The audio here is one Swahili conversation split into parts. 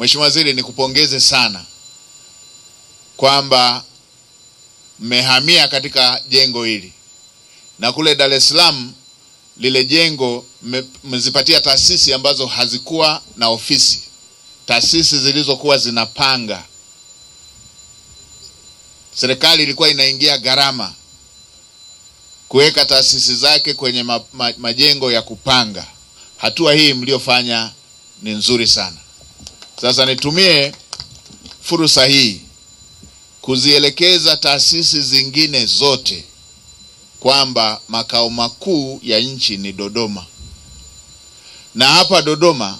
Mheshimiwa Waziri, nikupongeze sana kwamba mmehamia katika jengo hili, na kule Dar es Salaam lile jengo mmezipatia taasisi ambazo hazikuwa na ofisi, taasisi zilizokuwa zinapanga. Serikali ilikuwa inaingia gharama kuweka taasisi zake kwenye majengo ya kupanga. Hatua hii mliofanya ni nzuri sana. Sasa nitumie fursa hii kuzielekeza taasisi zingine zote kwamba makao makuu ya nchi ni Dodoma. Na hapa Dodoma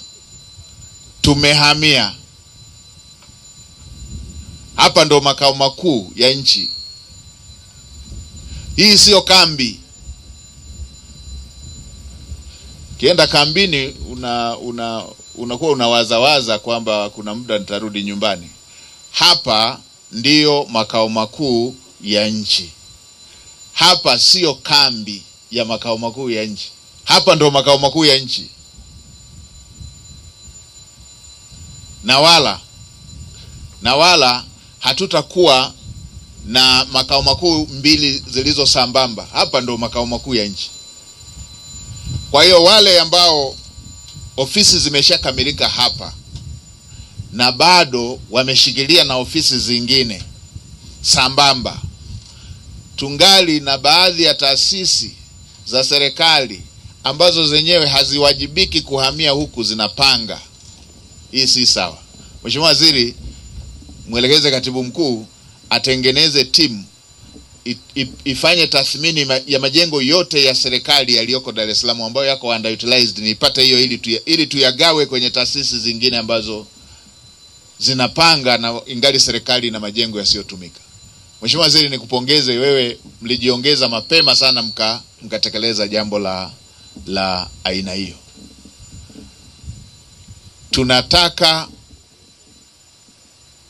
tumehamia. Hapa ndo makao makuu ya nchi. Hii sio kambi. Kienda kambini unakuwa unawaza kwamba kuna muda nitarudi nyumbani. Hapa ndiyo makao makuu ya nchi. Hapa sio kambi ya makao makuu ya nchi. Hapa ndo makao makuu ya nchi. Na wala hatutakuwa na makao makuu mbili zilizo sambamba. Hapa ndo makao makuu ya nchi. Kwa hiyo wale ambao ofisi zimeshakamilika hapa na bado wameshikilia na ofisi zingine sambamba, tungali na baadhi ya taasisi za serikali ambazo zenyewe haziwajibiki kuhamia huku zinapanga. Hii si sawa. Mheshimiwa Waziri, mwelekeze Katibu Mkuu atengeneze timu ifanye tathmini ya majengo yote ya serikali yaliyoko Dar es Salaam ambayo yako underutilized, nipate hiyo ili tuyagawe kwenye taasisi zingine ambazo zinapanga na ingali serikali na majengo yasiyotumika. Mheshimiwa Waziri, nikupongeze wewe, mlijiongeza mapema sana mkatekeleza jambo la aina hiyo. Tunataka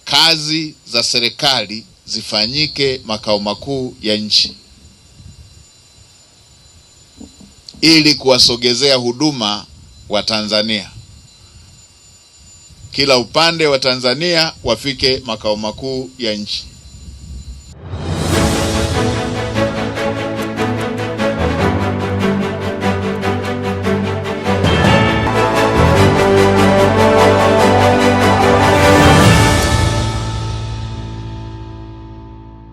kazi za serikali zifanyike makao makuu ya nchi ili kuwasogezea huduma wa Tanzania. Kila upande wa Tanzania wafike makao makuu ya nchi.